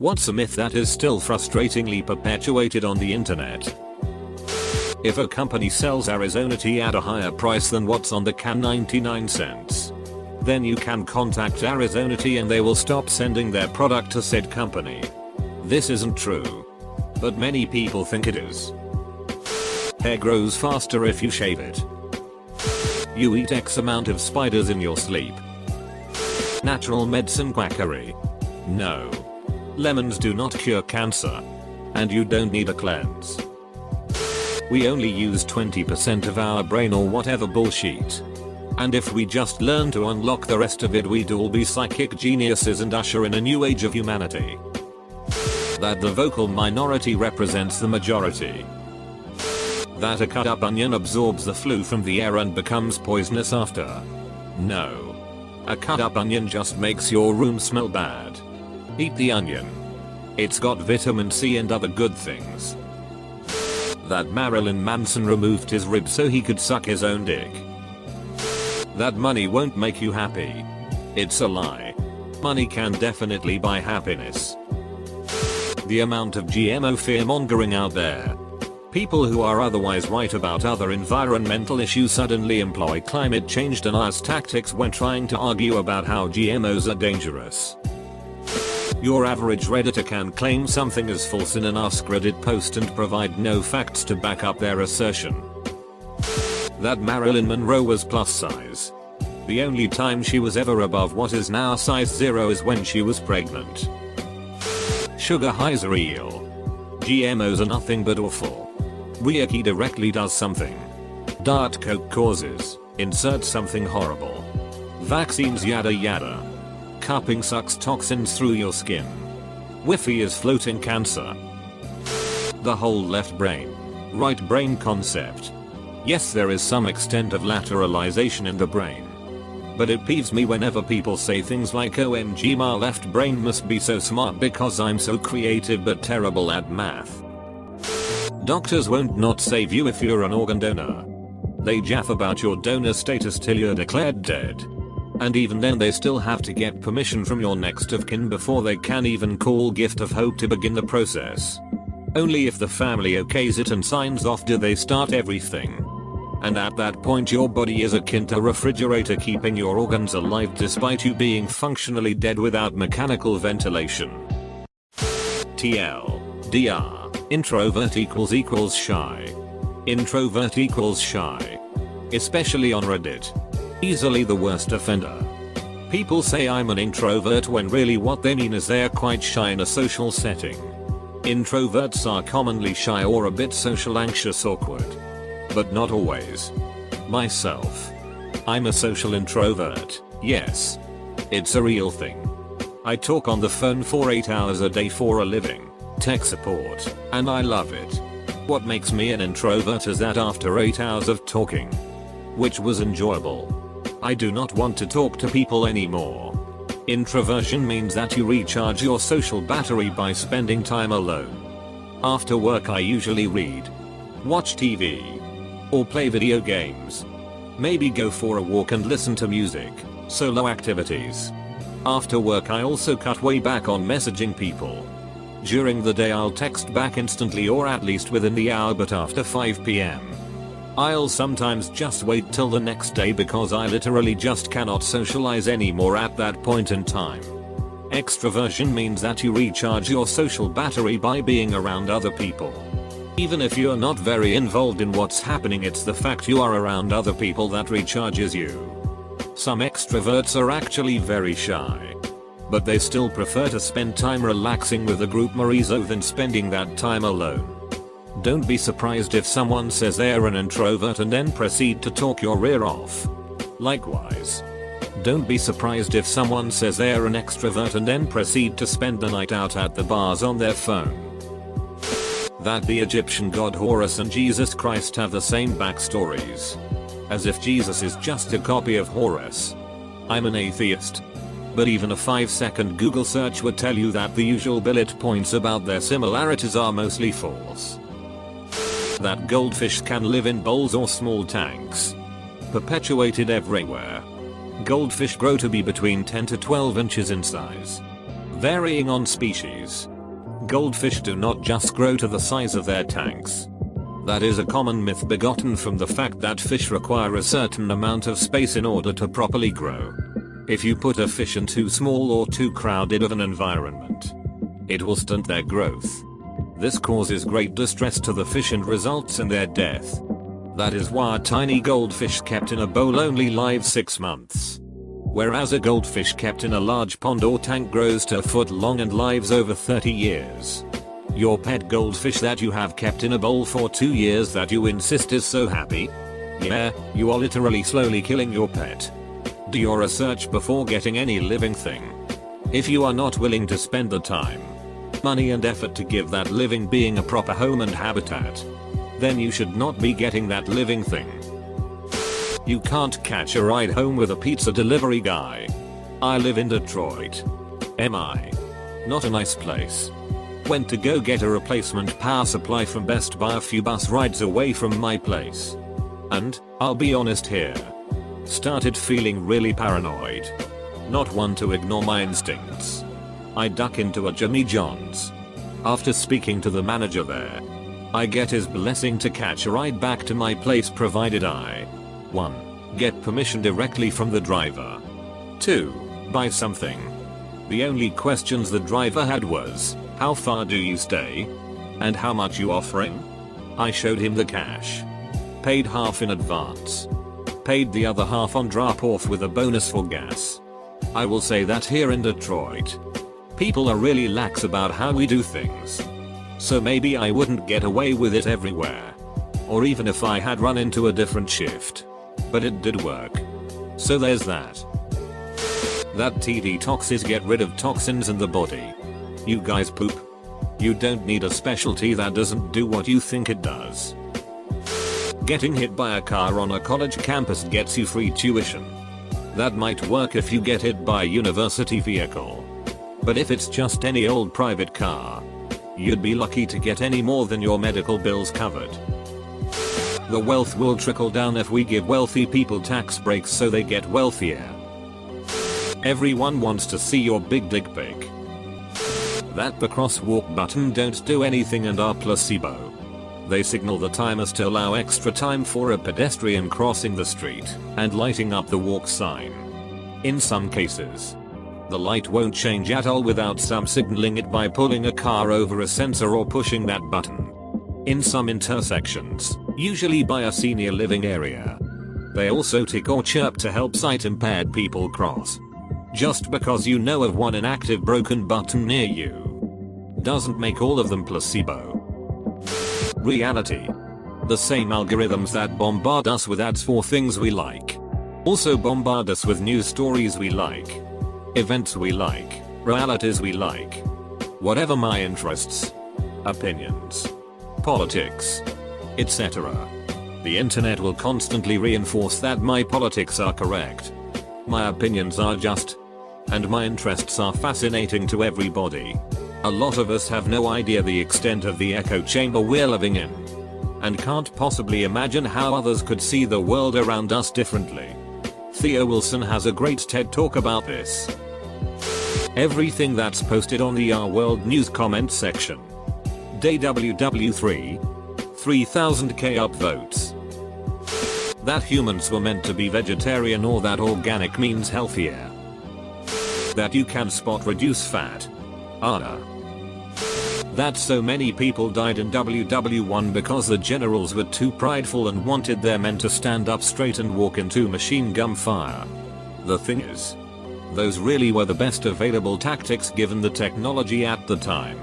What's a myth that is still frustratingly perpetuated on the internet? If a company sells Arizona tea at a higher price than what's on the can 99 cents, then you can contact Arizona Tea and they will stop sending their product to said company. This isn't true, but many people think it is. Hair grows faster if you shave it. You eat X amount of spiders in your sleep. Natural medicine quackery. No. Lemons do not cure cancer. And you don't need a cleanse. We only use 20% of our brain or whatever bullshit. And if we just learn to unlock the rest of it, we'd all be psychic geniuses and usher in a new age of humanity. That the vocal minority represents the majority. That a cut up onion absorbs the flu from the air and becomes poisonous after. No. A cut up onion just makes your room smell bad. Eat the onion. It's got vitamin C and other good things. That Marilyn Manson removed his ribs so he could suck his own dick. That money won't make you happy. It's a lie. Money can definitely buy happiness. The amount of GMO fear-mongering out there. People who are otherwise right about other environmental issues suddenly employ climate change deniers tactics when trying to argue about how GMOs are dangerous. Your average Redditor can claim something as false in an AskReddit post and provide no facts to back up their assertion. That Marilyn Monroe was plus size. The only time she was ever above what is now size 0 is when she was pregnant. Sugar highs are real. GMOs are nothing but awful. Wiki directly does something. Diet Coke causes. Insert something horrible. Vaccines yada yada. Cupping sucks toxins through your skin. Wi-Fi is floating cancer. The whole left brain, right brain concept. Yes, there is some extent of lateralization in the brain. But it peeves me whenever people say things like OMG my left brain must be so smart because I'm so creative but terrible at math. Doctors won't not save you if you're an organ donor. They jaff about your donor status till you're declared dead. And even then they still have to get permission from your next of kin before they can even call gift of hope to begin the process. Only if the family okays it and signs off do they start everything. And at that point your body is akin to a refrigerator keeping your organs alive despite you being functionally dead without mechanical ventilation. TLDR. Introvert equals shy. Introvert equals shy. Especially on Reddit. Easily the worst offender. People say I'm an introvert when really what they mean is they're quite shy in a social setting. Introverts are commonly shy or a bit social anxious awkward. But not always. Myself. I'm a social introvert, yes. It's a real thing. I talk on the phone for 8 hours a day for a living, tech support, and I love it. What makes me an introvert is that after 8 hours of talking, which was enjoyable, I do not want to talk to people anymore. Introversion means that you recharge your social battery by spending time alone. After work I usually read, watch TV, or play video games. Maybe go for a walk and listen to music, solo activities. After work I also cut way back on messaging people. During the day I'll text back instantly or at least within the hour, but after 5 PM. I'll sometimes just wait till the next day because I literally just cannot socialize anymore at that point in time. Extroversion means that you recharge your social battery by being around other people. Even if you're not very involved in what's happening, it's the fact you are around other people that recharges you. Some extroverts are actually very shy. But they still prefer to spend time relaxing with a group Marizo than spending that time alone. Don't be surprised if someone says they're an introvert and then proceed to talk your ear off. Likewise. Don't be surprised if someone says they're an extrovert and then proceed to spend the night out at the bars on their phone. That the Egyptian god Horus and Jesus Christ have the same backstories. As if Jesus is just a copy of Horus. I'm an atheist. But even a 5-second Google search would tell you that the usual bullet points about their similarities are mostly false. That goldfish can live in bowls or small tanks. Perpetuated everywhere. Goldfish grow to be between 10 to 12 inches in size. Varying on species. Goldfish do not just grow to the size of their tanks. That is a common myth begotten from the fact that fish require a certain amount of space in order to properly grow. If you put a fish in too small or too crowded of an environment, it will stunt their growth. This causes great distress to the fish and results in their death. That is why a tiny goldfish kept in a bowl only lives 6 months. Whereas a goldfish kept in a large pond or tank grows to a foot long and lives over 30 years. Your pet goldfish that you have kept in a bowl for 2 years that you insist is so happy? Yeah, you are literally slowly killing your pet. Do your research before getting any living thing. If you are not willing to spend the time, money and effort to give that living being a proper home and habitat, then you should not be getting that living thing. You can't catch a ride home with a pizza delivery guy. I live in Detroit. MI. Not a nice place. Went to go get a replacement power supply from Best Buy a few bus rides away from my place. And, I'll be honest here, started feeling really paranoid. Not one to ignore my instincts. I duck into a Jimmy John's. After speaking to the manager there, I get his blessing to catch a ride back to my place provided I 1. Get permission directly from the driver. 2. Buy something. The only questions the driver had was, how far do you stay? And how much you offering? I showed him the cash. Paid half in advance. Paid the other half on drop off with a bonus for gas. I will say that here in Detroit, people are really lax about how we do things. So maybe I wouldn't get away with it everywhere. Or even if I had run into a different shift. But it did work. So there's that. That TV toxins get rid of toxins in the body. You guys poop. You don't need a specialty that doesn't do what you think it does. Getting hit by a car on a college campus gets you free tuition. That might work if you get hit by a university vehicle. But if it's just any old private car, you'd be lucky to get any more than your medical bills covered. The wealth will trickle down if we give wealthy people tax breaks so they get wealthier. Everyone wants to see your big dick pic. That the crosswalk button don't do anything and are placebo. They signal the timers to allow extra time for a pedestrian crossing the street and lighting up the walk sign. In some cases, the light won't change at all without some signaling it by pulling a car over a sensor or pushing that button. In some intersections, usually by a senior living area, they also tick or chirp to help sight impaired people cross. Just because you know of one inactive broken button near you doesn't make all of them placebo. Reality. The same algorithms that bombard us with ads for things we like also bombard us with news stories we like, events we like, realities we like. Whatever my interests, opinions, politics, etc. The internet will constantly reinforce that my politics are correct, my opinions are just, and my interests are fascinating to everybody. A lot of us have no idea the extent of the echo chamber we're living in, and can't possibly imagine how others could see the world around us differently. Theo Wilson has a great TED talk about this. Everything that's posted on the Our World News comment section. Day WW3. 3000k upvotes. That humans were meant to be vegetarian or that organic means healthier. That you can spot reduce fat. Anna. That so many people died in WW1 because the generals were too prideful and wanted their men to stand up straight and walk into machine gun fire. The thing is, those really were the best available tactics given the technology at the time.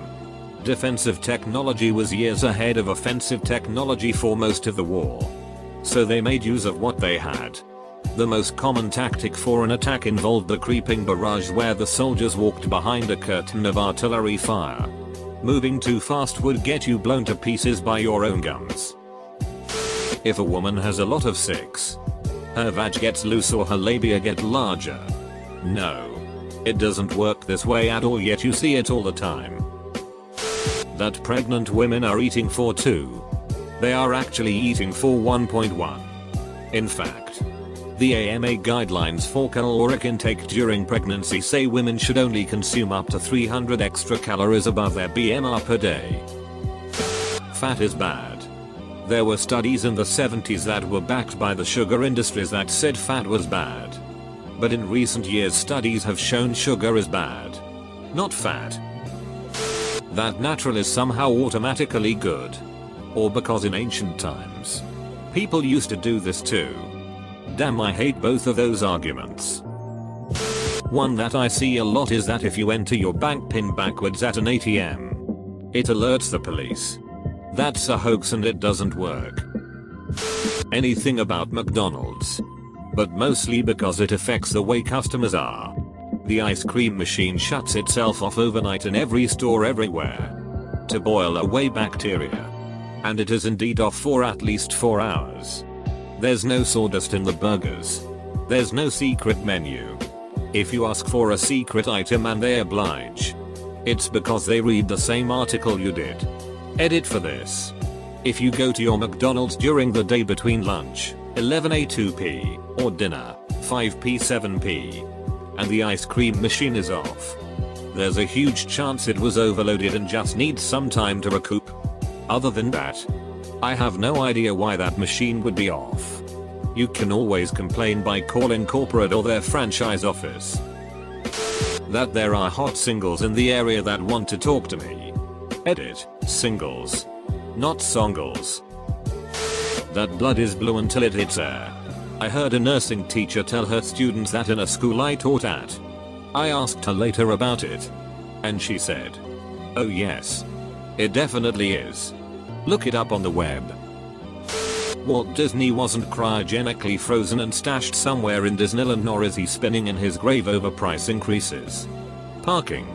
Defensive technology was years ahead of offensive technology for most of the war. So they made use of what they had. The most common tactic for an attack involved the creeping barrage where the soldiers walked behind a curtain of artillery fire. Moving too fast would get you blown to pieces by your own guns. If a woman has a lot of sex, her vag gets loose or her labia get larger. No. It doesn't work this way at all, yet you see it all the time. That pregnant women are eating for 2. They are actually eating for 1.1. In fact, The AMA guidelines for caloric intake during pregnancy say women should only consume up to 300 extra calories above their BMR per day. Fat is bad. There were studies in the 70s that were backed by the sugar industries that said fat was bad. But in recent years studies have shown sugar is bad, not fat. That natural is somehow automatically good. Or because in ancient times, people used to do this too. Damn, I hate both of those arguments. One that I see a lot is that if you enter your bank PIN backwards at an ATM, it alerts the police. That's a hoax and it doesn't work. Anything about McDonald's. But mostly because it affects the way customers are. The ice cream machine shuts itself off overnight in every store everywhere to boil away bacteria. And it is indeed off for at least 4 hours. There's no sawdust in the burgers. There's no secret menu. If you ask for a secret item and they oblige, it's because they read the same article you did. Edit for this. If you go to your McDonald's during the day between lunch, 11 to 2 p, or dinner, 5 p 7 p, and the ice cream machine is off, there's a huge chance it was overloaded and just needs some time to recoup. Other than that, I have no idea why that machine would be off. You can always complain by calling corporate or their franchise office. That there are hot singles in the area that want to talk to me. Edit, singles, not songles. That blood is blue until it hits air. I heard a nursing teacher tell her students that in a school I taught at. I asked her later about it, and she said, "Oh yes, it definitely is. Look it up on the web." Walt Disney wasn't cryogenically frozen and stashed somewhere in Disneyland, nor is he spinning in his grave over price increases, parking,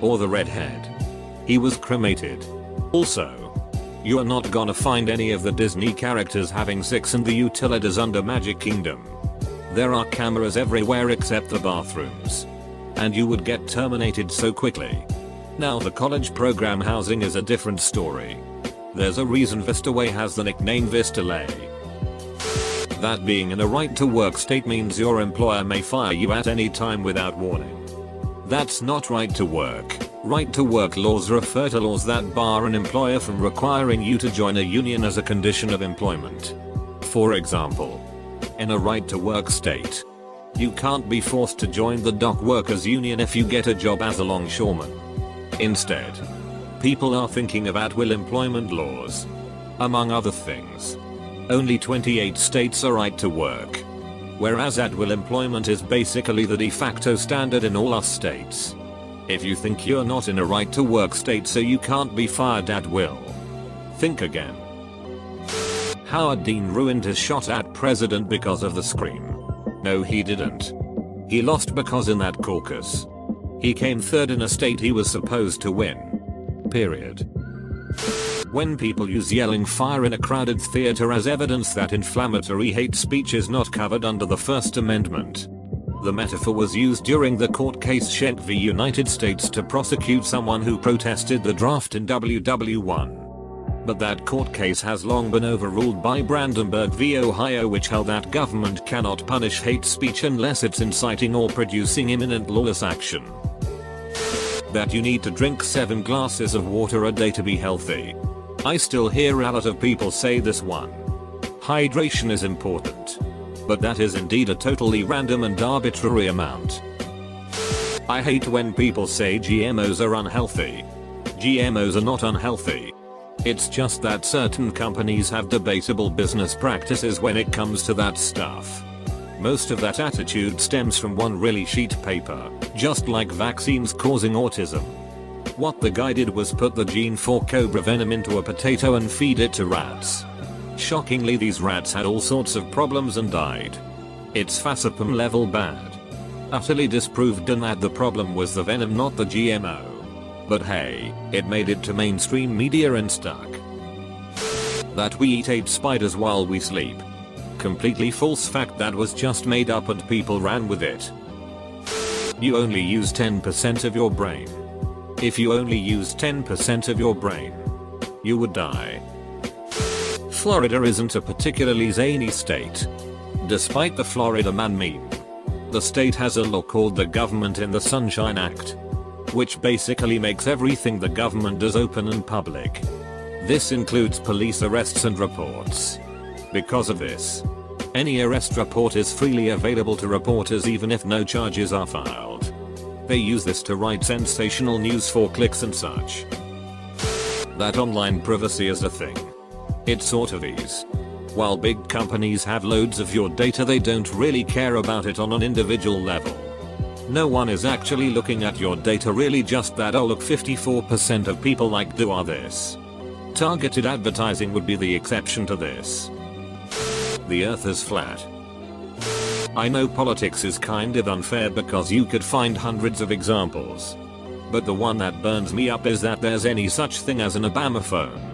or the redhead. He was cremated. Also, you are not gonna find any of the Disney characters having sex in the utilities under Magic Kingdom. There are cameras everywhere except the bathrooms. And you would get terminated so quickly. Now the college program housing is a different story. There's a reason Vista Way has the nickname Vista Lay. That being in a right to work state means your employer may fire you at any time without warning. That's not right to work. Right to work laws refer to laws that bar an employer from requiring you to join a union as a condition of employment. For example, in a right to work state, you can't be forced to join the dock workers union if you get a job as a longshoreman. Instead, people are thinking of at-will employment laws. Among other things, only 28 states are right to work, whereas at-will employment is basically the de facto standard in all our states. If you think you're not in a right to work state so you can't be fired at will, think again. Howard Dean ruined his shot at president because of the scream. No, he didn't. He lost because in that caucus, he came third in a state he was supposed to win. Period. When people use yelling fire in a crowded theater as evidence that inflammatory hate speech is not covered under the First Amendment, the metaphor was used during the court case Schenck v. United States to prosecute someone who protested the draft in WW1. But that court case has long been overruled by Brandenburg v. Ohio, which held that government cannot punish hate speech unless it's inciting or producing imminent lawless action. That you need to drink 7 glasses of water a day to be healthy. I still hear a lot of people say this one. Hydration is important. But that is indeed a totally random and arbitrary amount. I hate when people say GMOs are unhealthy. GMOs are not unhealthy. It's just that certain companies have debatable business practices when it comes to that stuff. Most of that attitude stems from one really sheet paper, just like vaccines causing autism. What the guy did was put the gene for cobra venom into a potato and feed it to rats. Shockingly, these rats had all sorts of problems and died. It's facepalm level bad. Utterly disproved, and that the problem was the venom, not the GMO. But hey, it made it to mainstream media and stuck. That we eat 8 spiders while we sleep. Completely false fact that was just made up and people ran with it. You only use 10% of your brain. If you only use 10% of your brain, you would die. Florida isn't a particularly zany state. Despite the Florida man meme, the state has a law called the Government in the Sunshine Act, which basically makes everything the government does open and public. This includes police arrests and reports. Because of this, any arrest report is freely available to reporters even if no charges are filed. They use this to write sensational news for clicks and such. That online privacy is a thing. It sort of is. While big companies have loads of your data, they don't really care about it on an individual level. No one is actually looking at your data, really, just that oh look, 54% of people like do are this. Targeted advertising would be the exception to this. The earth is flat. I know politics is kind of unfair because you could find hundreds of examples. But the one that burns me up is that there's any such thing as an Obama phone.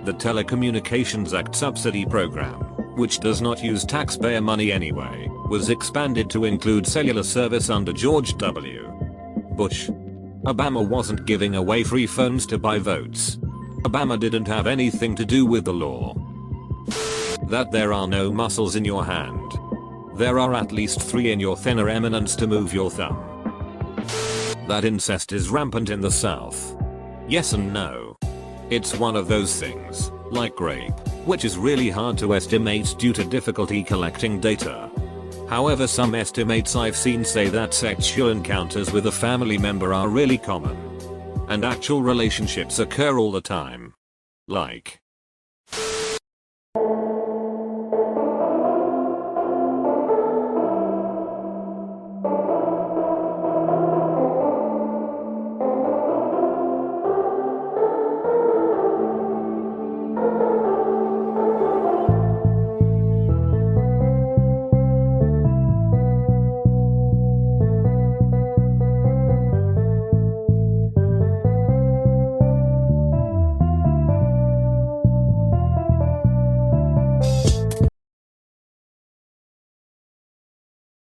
The Telecommunications Act subsidy program, which does not use taxpayer money anyway, was expanded to include cellular service under George W. Bush. Obama wasn't giving away free phones to buy votes. Obama didn't have anything to do with the law. That there are no muscles in your hand. There are at least 3 in your thinner eminence to move your thumb. That incest is rampant in the South. Yes and no. It's one of those things, like rape, which is really hard to estimate due to difficulty collecting data. However, some estimates I've seen say that sexual encounters with a family member are really common. And actual relationships occur all the time. Like,